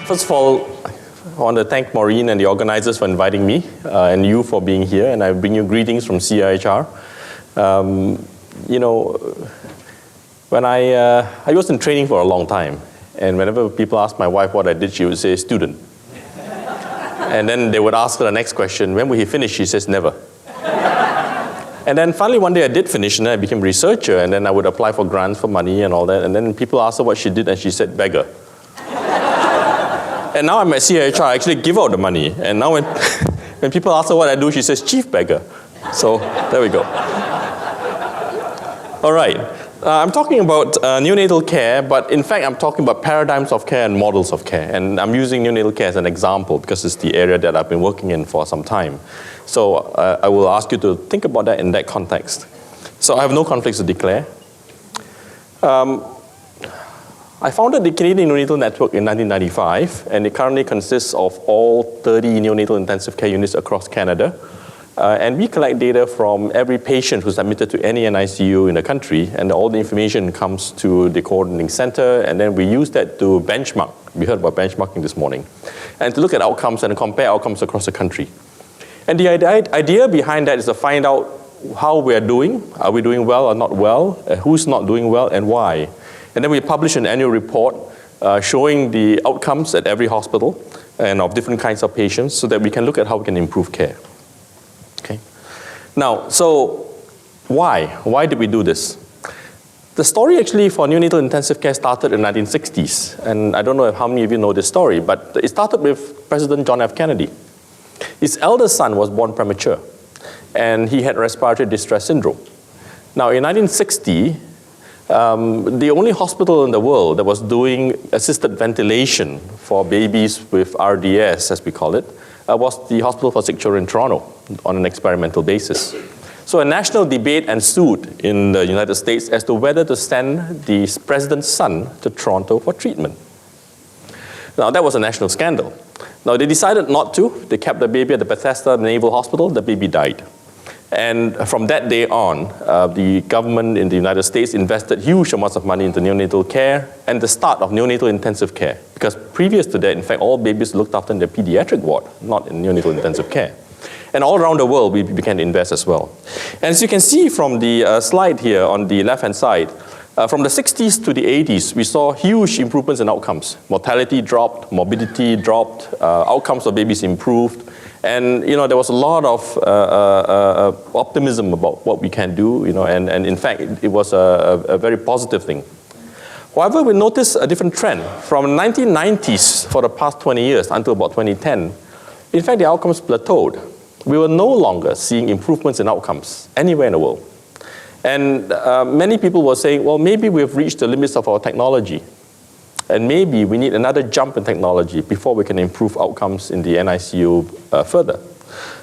First of all, I want to thank Maureen and the organizers for inviting me, and you for being here, and I bring you greetings from CIHR. You know, when I was in training for a long time, and whenever people asked my wife what I did, she would say, student. And then they would ask her the next question, when will he finish? She says, never. And then finally one day I did finish, and then I became a researcher, and then I would apply for grants for money and all that, and then people asked her what she did, and she said, beggar. And now I'm at CIHR, I actually give out the money. And now when people ask her what I do, she says, chief beggar. So there we go. All right. I'm talking about neonatal care, but in fact, I'm talking about paradigms of care and models of care. And I'm using neonatal care as an example because it's the area that I've been working in for some time. So I will ask you to think about that in that context. So I have no conflicts to declare. I founded the Canadian Neonatal Network in 1995, and it currently consists of all 30 neonatal intensive care units across Canada. And we collect data from every patient who's admitted to any NICU in the country, and all the information comes to the coordinating center, and then we use that to benchmark. We heard about benchmarking this morning. And to look at outcomes and compare outcomes across the country. And the idea behind that is to find out how we are doing. Are we doing well or not well? Who's not doing well and why? And then we publish an annual report showing the outcomes at every hospital and of different kinds of patients so that we can look at how we can improve care. Okay. Now, so why? Why did we do this? The story actually for neonatal intensive care started in the 1960s. And I don't know how many of you know this story, but it started with President John F. Kennedy. His eldest son was born premature, and he had respiratory distress syndrome. Now, in 1960, the only hospital in the world that was doing assisted ventilation for babies with RDS, as we call it, was the Hospital for Sick Children in Toronto on an experimental basis. So a national debate ensued in the United States as to whether to send the president's son to Toronto for treatment. Now, that was a national scandal. Now, they decided not to. They kept the baby at the Bethesda Naval Hospital. The baby died. And from that day on, the government in the United States invested huge amounts of money into neonatal care and the start of neonatal intensive care. Because previous to that, in fact, all babies looked after in the pediatric ward, not in neonatal intensive care. And all around the world, we began to invest as well. And as you can see from the slide here on the left-hand side, from the 60s to the 80s, we saw huge improvements in outcomes. Mortality dropped, morbidity dropped, outcomes of babies improved. And you know, there was a lot of optimism about what we can do, you know, and in fact, it was a very positive thing. However, we noticed a different trend. From the 1990s, for the past 20 years, until about 2010, in fact, the outcomes plateaued. We were no longer seeing improvements in outcomes anywhere in the world. And many people were saying, well, maybe we've reached the limits of our technology. And maybe we need another jump in technology before we can improve outcomes in the NICU further.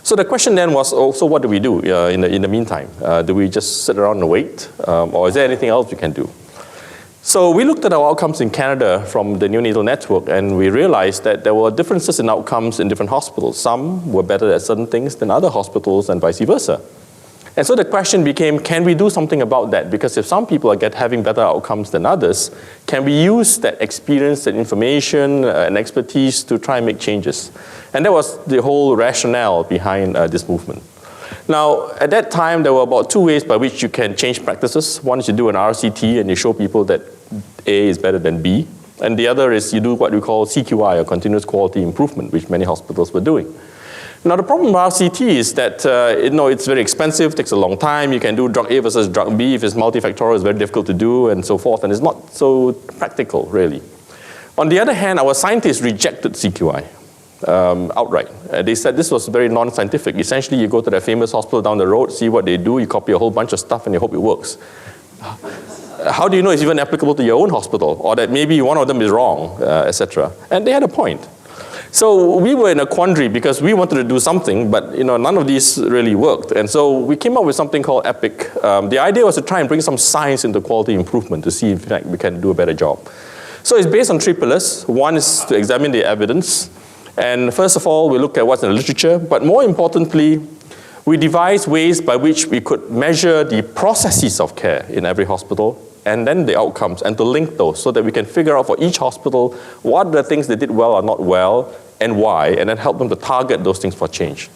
So the question then was, so what do we do in the meantime? Do we just sit around and wait? Or is there anything else we can do? So we looked at our outcomes in Canada from the Neonatal Network, and we realized that there were differences in outcomes in different hospitals. Some were better at certain things than other hospitals and vice versa. And so the question became, can we do something about that? Because if some people are having better outcomes than others, can we use that experience, that information, and expertise to try and make changes? And that was the whole rationale behind this movement. Now, at that time, there were about two ways by which you can change practices. One is you do an RCT and you show people that A is better than B. And the other is you do what we call CQI, or continuous quality improvement, which many hospitals were doing. Now, the problem with RCT is that it's very expensive, takes a long time. You can do drug A versus drug B. If it's multifactorial, it's very difficult to do, and so forth. And it's not so practical, really. On the other hand, our scientists rejected CQI outright. They said this was very non-scientific. Essentially, you go to that famous hospital down the road, see what they do, you copy a whole bunch of stuff, and you hope it works. How do you know it's even applicable to your own hospital, or that maybe one of them is wrong, etc.? And they had a point. So we were in a quandary because we wanted to do something, but none of these really worked. And so we came up with something called EPIC. The idea was to try and bring some science into quality improvement to see if in fact we can do a better job. So it's based on three pillars. One is to examine the evidence. And first of all, we look at what's in the literature. But more importantly, we devised ways by which we could measure the processes of care in every hospital and then the outcomes, and to link those so that we can figure out for each hospital what are the things they did well or not well, and why, and then help them to target those things for change.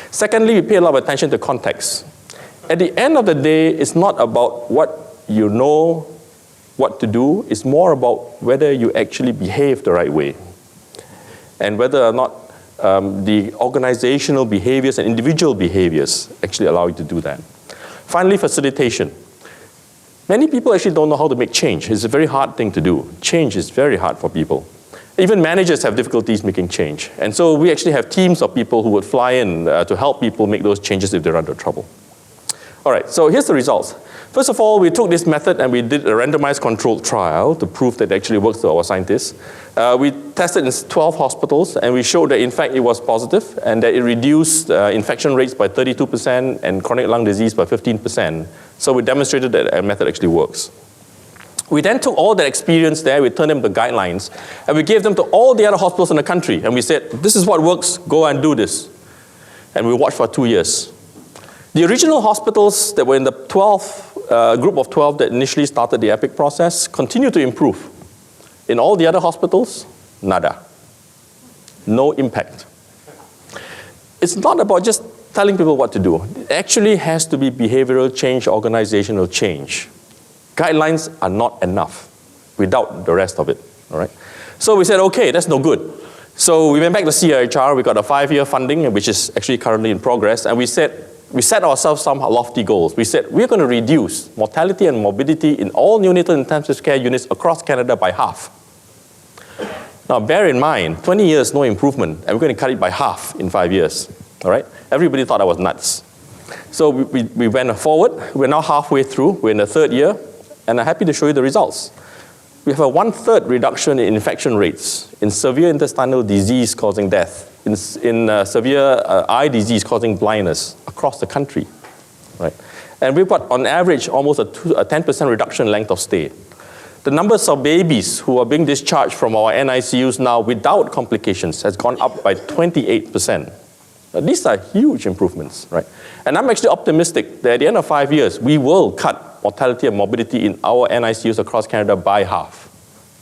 Secondly, we pay a lot of attention to context. At the end of the day, it's not about what you know what to do, it's more about whether you actually behave the right way, and whether or not the organizational behaviors and individual behaviors actually allow you to do that. Finally, facilitation. Many people actually don't know how to make change. It's a very hard thing to do. Change is very hard for people. Even managers have difficulties making change. And so we actually have teams of people who would fly in to help people make those changes if they're under trouble. All right, so here's the results. First of all, we took this method and we did a randomized controlled trial to prove that it actually works to our scientists. We tested in 12 hospitals, and we showed that in fact it was positive and that it reduced infection rates by 32% and chronic lung disease by 15%. So we demonstrated that our method actually works. We then took all that experience there, we turned them to guidelines, and we gave them to all the other hospitals in the country. And we said, this is what works, go and do this. And we watched for 2 years. The original hospitals that were in the group of 12 that initially started the EPIC process continued to improve. In all the other hospitals, nada. No impact. It's not about just telling people what to do. It actually has to be behavioral change, organizational change. Guidelines are not enough without the rest of it, all right? So we said, okay, that's no good. So we went back to CIHR, we got a 5-year funding, which is actually currently in progress, and we set ourselves some lofty goals. We said, we're going to reduce mortality and morbidity in all neonatal intensive care units across Canada by half. Now, bear in mind, 20 years, no improvement, and we're going to cut it by half in 5 years, all right? Everybody thought I was nuts. So we went forward. We're now halfway through. We're in the 3rd year, and I'm happy to show you the results. We have a 1/3 reduction in infection rates, in severe intestinal disease causing death, in severe eye disease causing blindness across the country, right? And we've got, on average, almost a 10% reduction in length of stay. The numbers of babies who are being discharged from our NICUs now without complications has gone up by 28%. Now, these are huge improvements, right? And I'm actually optimistic that at the end of 5 years, we will cut mortality and morbidity in our NICUs across Canada by half.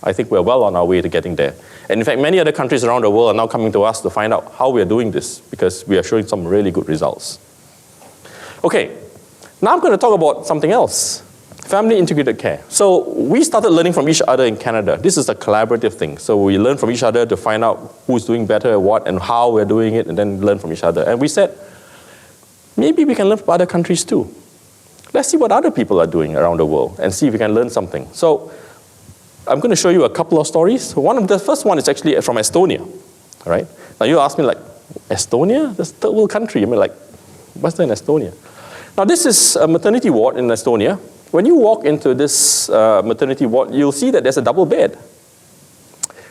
I think we're well on our way to getting there. And in fact, many other countries around the world are now coming to us to find out how we are doing this, because we are showing some really good results. Okay, now I'm going to talk about something else. Family integrated care. So we started learning from each other in Canada. This is a collaborative thing. So we learn from each other to find out who's doing better at what and how we're doing it, and then learn from each other. And we said, maybe we can learn from other countries too. Let's see what other people are doing around the world and see if we can learn something. So I'm going to show you a couple of stories. The first one is actually from Estonia, all right? Now you ask me like, Estonia? That's a third world country. I mean, like, what's there in Estonia? Now this is a maternity ward in Estonia. When you walk into this maternity ward, you'll see that there's a double bed.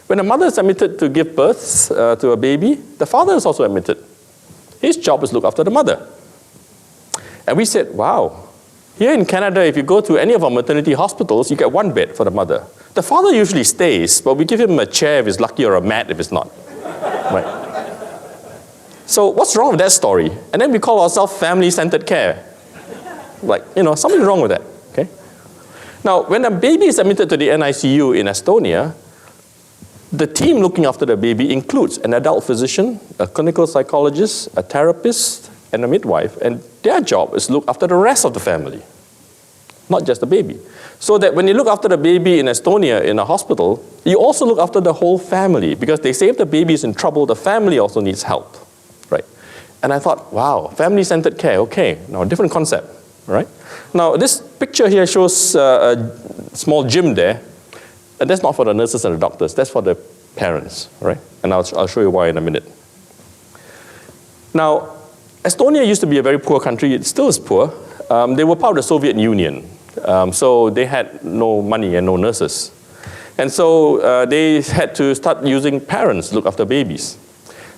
When a mother is admitted to give birth to a baby, the father is also admitted. His job is to look after the mother. And we said, wow, here in Canada, if you go to any of our maternity hospitals, you get one bed for the mother. The father usually stays, but we give him a chair if he's lucky or a mat if it's not. Right? So what's wrong with that story? And then we call ourselves family-centered care. Like, something's wrong with that. Okay? Now, when a baby is admitted to the NICU in Estonia, the team looking after the baby includes an adult physician, a clinical psychologist, a therapist, and a midwife, and their job is to look after the rest of the family, not just the baby. So that when you look after the baby in Estonia in a hospital, you also look after the whole family, because they say if the baby is in trouble, the family also needs help, right? And I thought, wow, family-centered care, okay, now a different concept, right? Now this picture here shows a small gym there, and that's not for the nurses and the doctors, that's for the parents, right? And I'll show you why in a minute. Now, Estonia used to be a very poor country. It still is poor. They were part of the Soviet Union. So they had no money and no nurses. And so they had to start using parents to look after babies.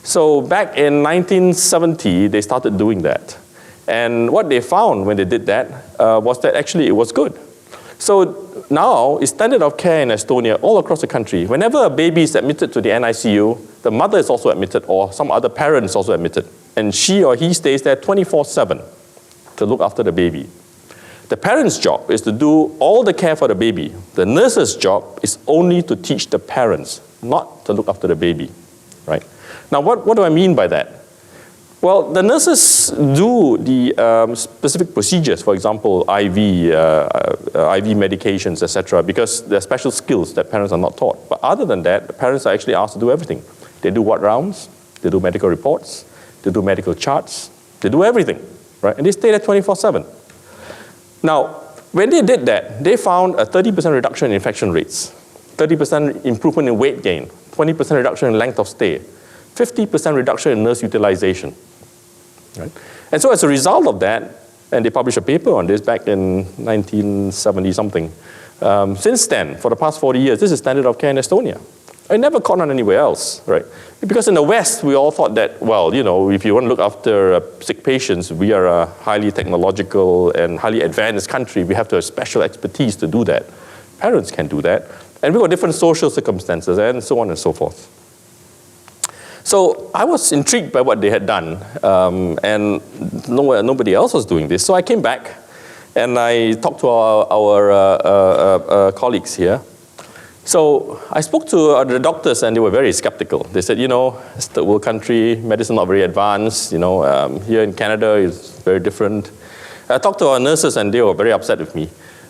So back in 1970, they started doing that. And what they found when they did that was that actually it was good. So now it's standard of care in Estonia all across the country. Whenever a baby is admitted to the NICU, the mother is also admitted, or some other parent is also admitted. And she or he stays there 24/7 to look after the baby. The parent's job is to do all the care for the baby. The nurse's job is only to teach the parents, not to look after the baby, right? Now, what do I mean by that? Well, the nurses do the specific procedures, for example, IV medications, etc., because there are special skills that parents are not taught. But other than that, the parents are actually asked to do everything. They do ward rounds, they do medical reports, they do medical charts, they do everything, right? And they stay there 24/7. Now, when they did that, they found a 30% reduction in infection rates, 30% improvement in weight gain, 20% reduction in length of stay, 50% reduction in nurse utilization. Right? And so as a result of that, and they published a paper on this back in 1970-something, since then, for the past 40 years, this is standard of care in Estonia. It never caught on anywhere else, right? Because in the West, we all thought that, well, you know, if you want to look after sick patients, we are a highly technological and highly advanced country. We have to have special expertise to do that. Parents can do that. And we've got different social circumstances and so on and so forth. So I was intrigued by what they had done, and nobody else was doing this. So I came back, and I talked to our colleagues here. So I spoke to the doctors, and they were very skeptical. They said, you know, it's the world country, medicine not very advanced. You know, here in Canada, it's very different. I talked to our nurses, and they were very upset with me.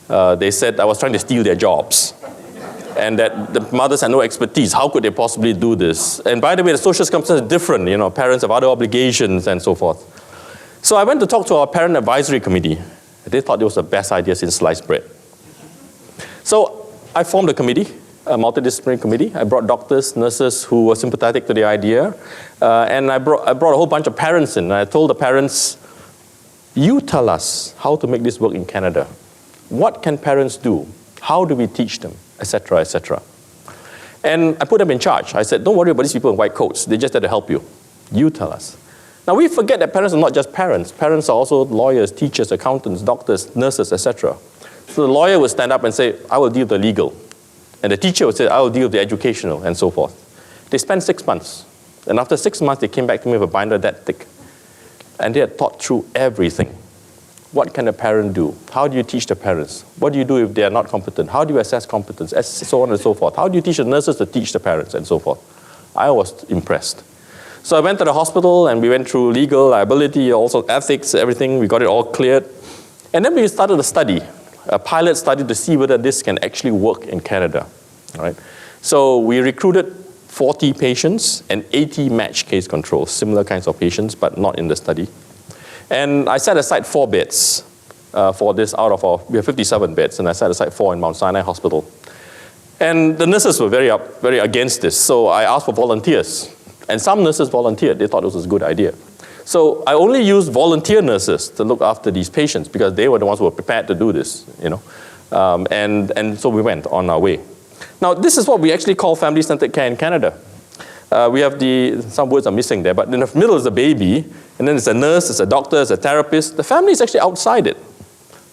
They said I was trying to steal their jobs, and that the mothers had no expertise. How could they possibly do this? And by the way, the social circumstances are different. You know, parents have other obligations and so forth. So I went to talk to our parent advisory committee. They thought it was the best idea since sliced bread. So I formed a committee, a multidisciplinary committee. I brought doctors, nurses who were sympathetic to the idea. And I brought a whole bunch of parents in. And I told the parents, you tell us how to make this work in Canada. What can parents do? How do we teach them? Etc., etc. And I put them in charge. I said, don't worry about these people in white coats. They just there to help you. You tell us. Now, we forget that parents are not just parents. Parents are also lawyers, teachers, accountants, doctors, nurses, etc. So the lawyer would stand up and say, I will deal with the legal. And the teacher would say, I will deal with the educational, and so forth. They spent 6 months. And after 6 months, they came back to me with a binder that thick. And they had thought through everything. What can a parent do? How do you teach the parents? What do you do if they are not competent? How do you assess competence? So on and so forth. How do you teach the nurses to teach the parents, and so forth? I was impressed. So I went to the hospital, and we went through legal, liability, also ethics, everything. We got it all cleared. And then we started a study, a pilot study to see whether this can actually work in Canada. All right? So we recruited 40 patients and 80 matched case controls, similar kinds of patients, but not in the study. And I set aside 4 beds for this out of our, we have 57 beds, and I set aside 4 in Mount Sinai Hospital. And the nurses were very against this, so I asked for volunteers. And some nurses volunteered. They thought it was a good idea. So I only used volunteer nurses to look after these patients because they were the ones who were prepared to do this, you know. And so we went on our way. Now, this is what we actually call family-centered care in Canada. We have some words are missing there, but in the middle is the baby, and then there's a nurse, there's a doctor, there's a therapist. The family is actually outside it.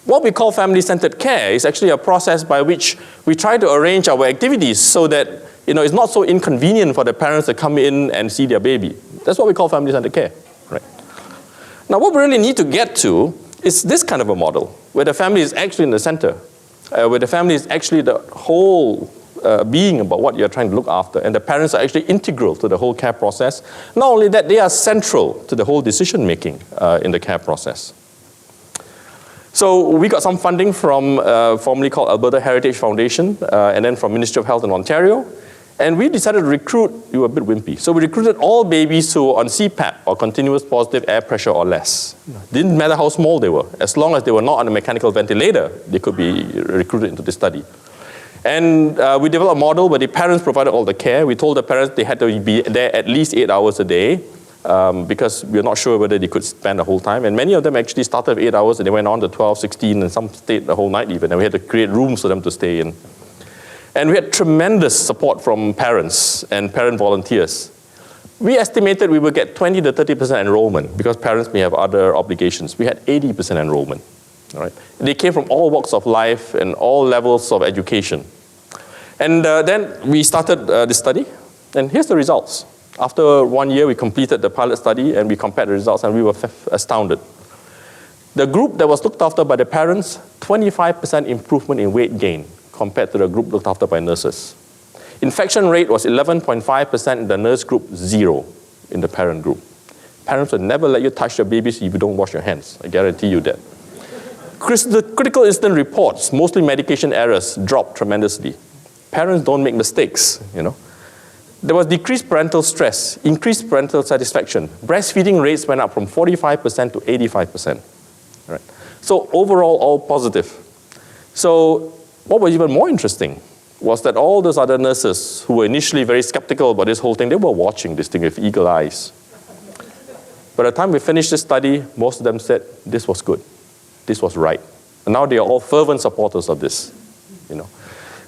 What we call family-centered care is actually a process by which we try to arrange our activities so that, you know, it's not so inconvenient for the parents to come in and see their baby. That's what we call family-centered care, right? Now, what we really need to get to is this kind of a model, where the family is actually in the center, where the family is actually the whole being about what you're trying to look after, and the parents are actually integral to the whole care process. Not only that, they are central to the whole decision-making in the care process. So we got some funding from formerly called Alberta Heritage Foundation, and then from Ministry of Health in Ontario. And we decided to recruit, you were a bit wimpy, so we recruited all babies who were on CPAP, or continuous positive air pressure or less. Didn't matter how small they were. As long as they were not on a mechanical ventilator, they could be recruited into this study. And we developed a model where the parents provided all the care. We told the parents they had to be there at least 8 hours a day because we were not sure whether they could spend the whole time. And many of them actually started with 8 hours and they went on to 12, 16, and some stayed the whole night even. And we had to create rooms for them to stay in. And we had tremendous support from parents and parent volunteers. We estimated we would get 20 to 30% enrollment because parents may have other obligations. We had 80% enrollment. All right. They came from all walks of life and all levels of education. And then we started this study, and here's the results. After 1 year, we completed the pilot study, and we compared the results, and we were astounded. The group that was looked after by the parents, 25% improvement in weight gain compared to the group looked after by nurses. Infection rate was 11.5% in the nurse group, 0 in the parent group. Parents will never let you touch your babies if you don't wash your hands. I guarantee you that. The critical incident reports, mostly medication errors, dropped tremendously. Parents don't make mistakes, There was decreased parental stress, increased parental satisfaction. Breastfeeding rates went up from 45% to 85%. Right? So overall, all positive. So what was even more interesting was that all those other nurses who were initially very skeptical about this whole thing, they were watching this thing with eagle eyes. By the time we finished this study, most of them said, this was good. This was right. And now they are all fervent supporters of this.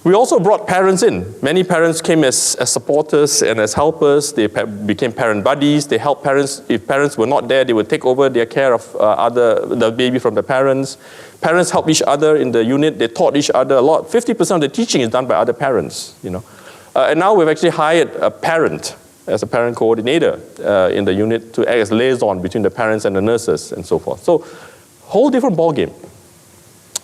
We also brought parents in. Many parents came as supporters and as helpers. They became parent buddies. They helped parents. If parents were not there, they would take over their care of the baby from the parents. Parents helped each other in the unit. They taught each other a lot. 50% of the teaching is done by other parents. And now we've actually hired a parent as a parent coordinator in the unit to act as liaison between the parents and the nurses and so forth. So, whole different ballgame.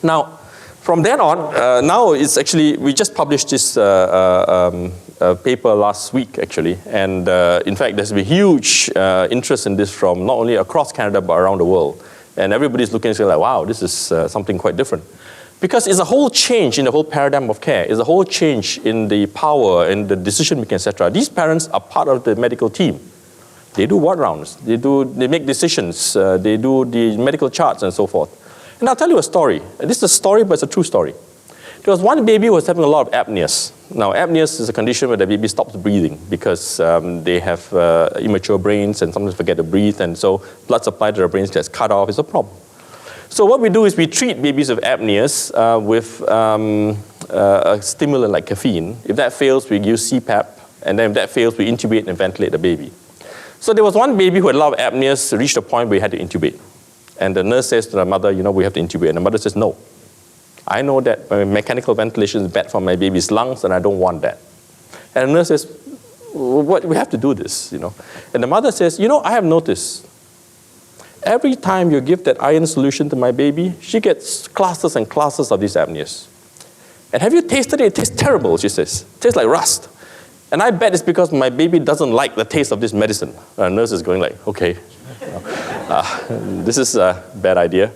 Now, from then on, now it's actually, we just published this paper last week, actually. And in fact, there's been huge interest in this from not only across Canada, but around the world. And everybody's looking and saying, like, wow, this is something quite different. Because it's a whole change in the whole paradigm of care. It's a whole change in the power and the decision-making, etc. These parents are part of the medical team. They do ward rounds. They make decisions. They do the medical charts and so forth. And I'll tell you a story. This is a story, but it's a true story. There was one baby who was having a lot of apneas. Now, apneas is a condition where the baby stops breathing because they have immature brains and sometimes forget to breathe, and so blood supply to their brains gets cut off. It's a problem. So what we do is we treat babies with apneas with a stimulant like caffeine. If that fails, we use CPAP, and then if that fails, we intubate and ventilate the baby. So there was one baby who had a lot of apneas, reached a point where he had to intubate. And the nurse says to the mother, we have to intubate. And the mother says, no. I know that mechanical ventilation is bad for my baby's lungs, and I don't want that. And the nurse says, what, we have to do this, And the mother says, I have noticed, every time you give that iron solution to my baby, she gets clusters and clusters of these apneas. And have you tasted it? It tastes terrible, she says. It tastes like rust. And I bet it's because my baby doesn't like the taste of this medicine. And the nurse is going like, okay, this is a bad idea.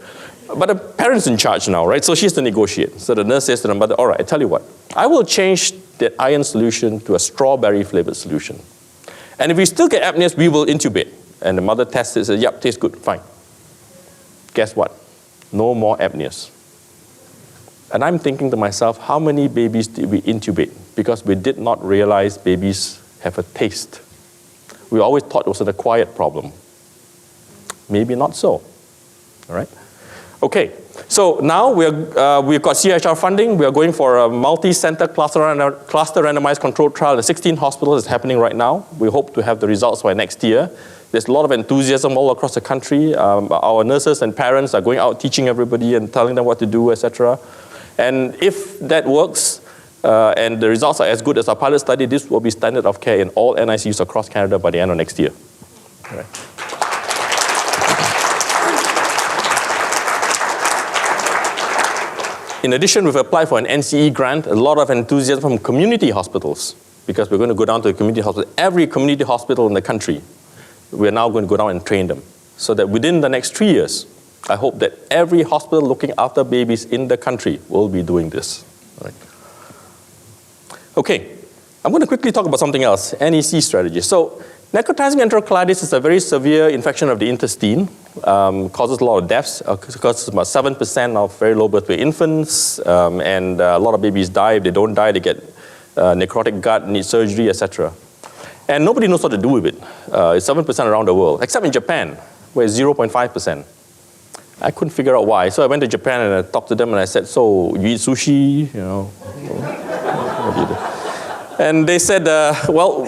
But the parent's in charge now, right? So she has to negotiate. So the nurse says to the mother, all right, I tell you what. I will change that iron solution to a strawberry-flavored solution. And if we still get apneas, we will intubate. And the mother tests it and says, yep, tastes good, fine. Guess what? No more apneas. And I'm thinking to myself, how many babies did we intubate? Because we did not realize babies have a taste. We always thought it was an acquired problem. Maybe not so, all right? Okay, so now we've got CHR funding. We are going for a multi-center cluster randomized controlled trial in 16 hospitals. It's happening right now. We hope to have the results by next year. There's a lot of enthusiasm all across the country. Our nurses and parents are going out teaching everybody and telling them what to do, etc. And if that works, and the results are as good as our pilot study, this will be standard of care in all NICUs across Canada by the end of next year. All right. In addition, we've applied for an NCE grant, a lot of enthusiasm from community hospitals, because we're going to go down to a community hospital. Every community hospital in the country, we're now going to go down and train them, so that within the next 3 years, I hope that every hospital looking after babies in the country will be doing this. All right. Okay, I'm going to quickly talk about something else, NEC strategy. So, necrotizing enterocolitis is a very severe infection of the intestine, causes a lot of deaths, causes about 7% of very low birth weight infants, and a lot of babies die. If they don't die, they get necrotic gut, need surgery, etc. And nobody knows what to do with it. It's 7% around the world, except in Japan, where it's 0.5%. I couldn't figure out why. So I went to Japan and I talked to them and I said, so you eat sushi? What do you do? And they said, well,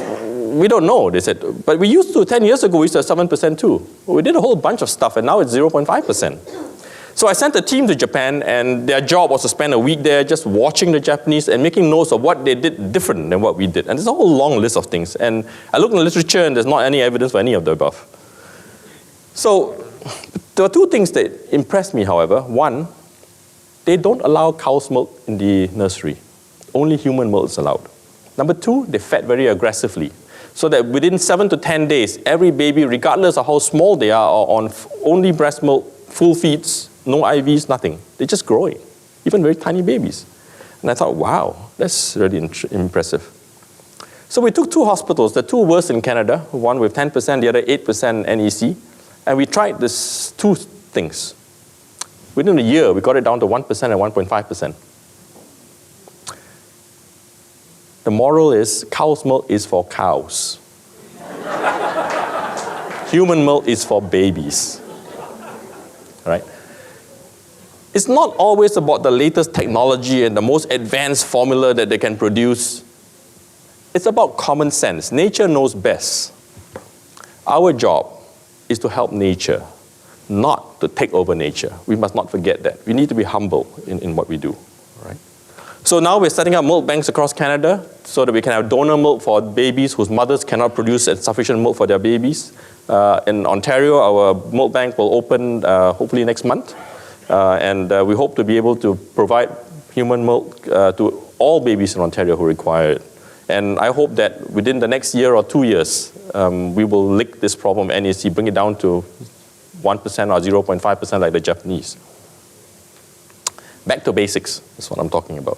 we don't know, they said. But we used to, 10 years ago, we used to have 7% too. We did a whole bunch of stuff and now it's 0.5%. So I sent a team to Japan and their job was to spend a week there just watching the Japanese and making notes of what they did different than what we did. And there's a whole long list of things. And I looked in the literature and there's not any evidence for any of the above. So There are two things that impressed me, however. One, they don't allow cow's milk in the nursery. Only human milk is allowed. Number two, they fed very aggressively, so that within 7 to 10 days, every baby, regardless of how small they are on only breast milk, full feeds, no IVs, nothing. They're just growing, even very tiny babies. And I thought, wow, that's really impressive. So we took two hospitals, the two worst in Canada, one with 10%, the other 8% NEC, and we tried these two things. Within a year, we got it down to 1% and 1.5%. The moral is cow's milk is for cows. Human milk is for babies. Right? It's not always about the latest technology and the most advanced formula that they can produce. It's about common sense. Nature knows best. Our job is to help nature, not to take over nature. We must not forget that. We need to be humble in what we do. Right? So now we're setting up milk banks across Canada so that we can have donor milk for babies whose mothers cannot produce sufficient milk for their babies. In Ontario, our milk bank will open hopefully next month. And we hope to be able to provide human milk to all babies in Ontario who require it. And I hope that within the next year or 2 years, we will lick this problem NEC, bring it down to 1% or 0.5% like the Japanese. Back to basics, that's what I'm talking about.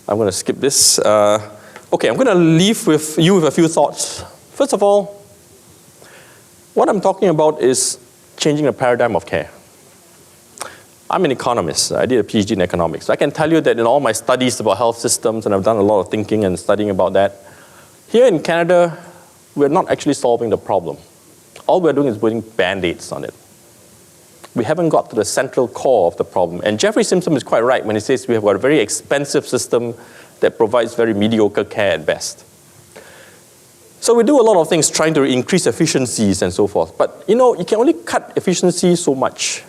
I'm going to skip this. Okay, I'm going to leave with you with a few thoughts. First of all, what I'm talking about is changing the paradigm of care. I'm an economist. I did a PhD in economics. I can tell you that in all my studies about health systems, and I've done a lot of thinking and studying about that, here in Canada, we're not actually solving the problem. All we're doing is putting Band-Aids on it. We haven't got to the central core of the problem. And Jeffrey Simpson is quite right when he says we have got a very expensive system that provides very mediocre care at best. So we do a lot of things trying to increase efficiencies and so forth. But you know, you can only cut efficiency so much.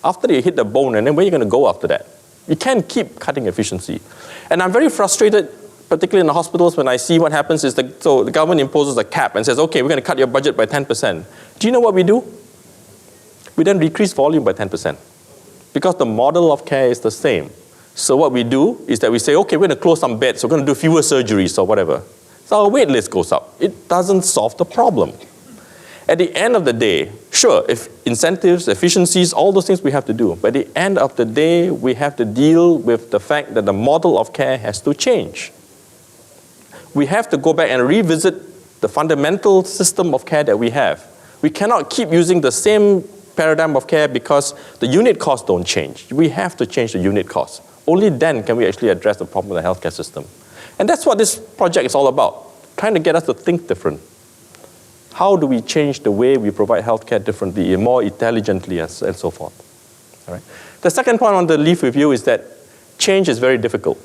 After you hit the bone, and then where are you going to go after that? You can't keep cutting efficiency. And I'm very frustrated, particularly in the hospitals, when I see what happens is so the government imposes a cap and says, okay, we're going to cut your budget by 10%. Do you know what we do? We then decrease volume by 10%. Because the model of care is the same. So what we do is that we say, okay, we're going to close some beds, so we're going to do fewer surgeries or whatever. So our wait list goes up. It doesn't solve the problem. At the end of the day, sure, if incentives, efficiencies, all those things we have to do. But at the end of the day, we have to deal with the fact that the model of care has to change. We have to go back and revisit the fundamental system of care that we have. We cannot keep using the same paradigm of care because the unit costs don't change. We have to change the unit costs. Only then can we actually address the problem of the healthcare system. And that's what this project is all about, trying to get us to think different. How do we change the way we provide healthcare differently, more intelligently, and so forth? All right. The second point I want to leave with you is that change is very difficult.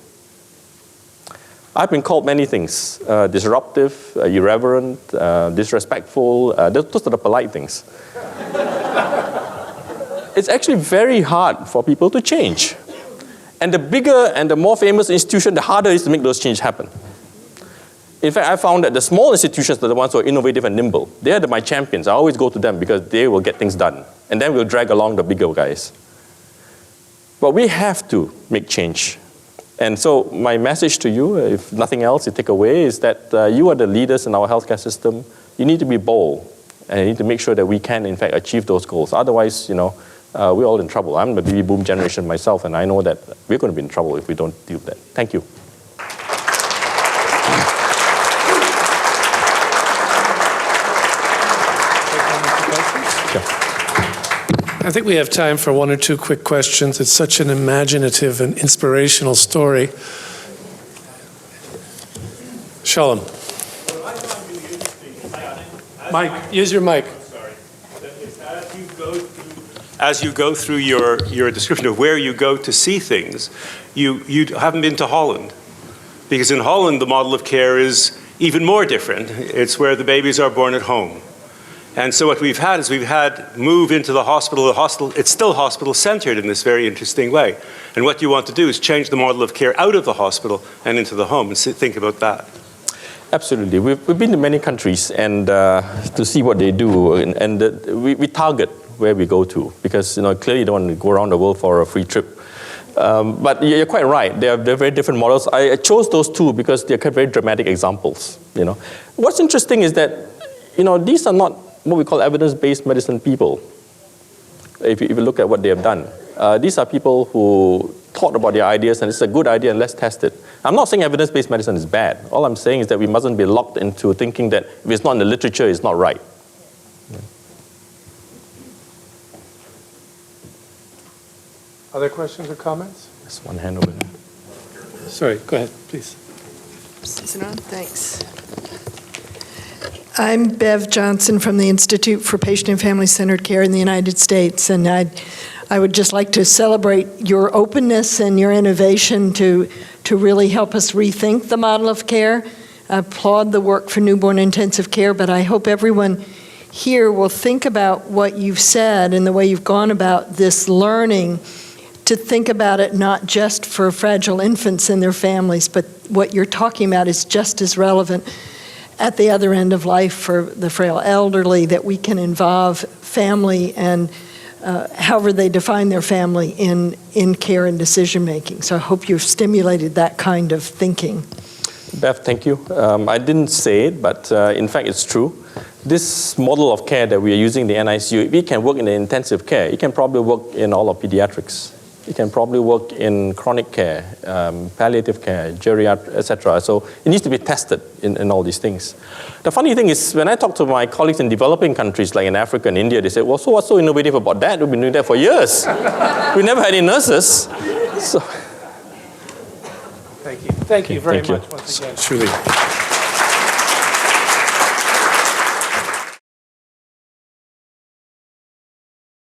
I've been called many things, disruptive, irreverent, disrespectful. Those are the polite things. It's actually very hard for people to change. And the bigger and the more famous institution, the harder it is to make those changes happen. In fact, I found that the small institutions are the ones who are innovative and nimble. They are my champions. I always go to them because they will get things done. And then we'll drag along the bigger guys. But we have to make change. And so my message to you, if nothing else you take away, is that you are the leaders in our healthcare system. You need to be bold. And you need to make sure that we can, in fact, achieve those goals. Otherwise, you know, we're all in trouble. I'm the baby boom generation myself, and I know that we're going to be in trouble if we don't deal with that. Thank you. I think we have time for one or two quick questions. It's such an imaginative and inspirational story. Shalom. Mike, use your mic. As you go through your description of where you go to see things, you haven't been to Holland. Because in Holland, the model of care is even more different. It's where the babies are born at home. And so what we've had is move into the hospital. It's still hospital-centered in this very interesting way. And what you want to do is change the model of care out of the hospital and into the home, and think about that. Absolutely. We've been to many countries and to see what they do. And we target where we go to, because clearly you don't want to go around the world for a free trip. But you're quite right. They're very different models. I chose those two because they're very dramatic examples. What's interesting is that these are not what we call evidence-based medicine people. If you look at what they have done, these are people who thought about their ideas and it's a good idea and let's test it. I'm not saying evidence-based medicine is bad. All I'm saying is that we mustn't be locked into thinking that if it's not in the literature, it's not right. Other questions or comments? There's one hand over there. Sorry, go ahead, please. Is it on? Thanks. I'm Bev Johnson from the Institute for Patient and Family-Centered Care in the United States, and I would just like to celebrate your openness and your innovation to really help us rethink the model of care. I applaud the work for newborn intensive care, but I hope everyone here will think about what you've said and the way you've gone about this learning, to think about it not just for fragile infants and their families, but what you're talking about is just as relevant at the other end of life for the frail elderly, that we can involve family and however they define their family in care and decision making. So I hope you've stimulated that kind of thinking. Bev, thank you. I didn't say it, but in fact it's true. This model of care that we are using in the NICU, if it can work in the intensive care, it can probably work in all of pediatrics. It can probably work in chronic care, palliative care, geriatric, etc. So it needs to be tested in all these things. The funny thing is, when I talk to my colleagues in developing countries like in Africa and India, they say, well, so what's so innovative about that? We've been doing that for years. We never had any nurses. So. Thank you. Thank you very much once again, Shoo Lee.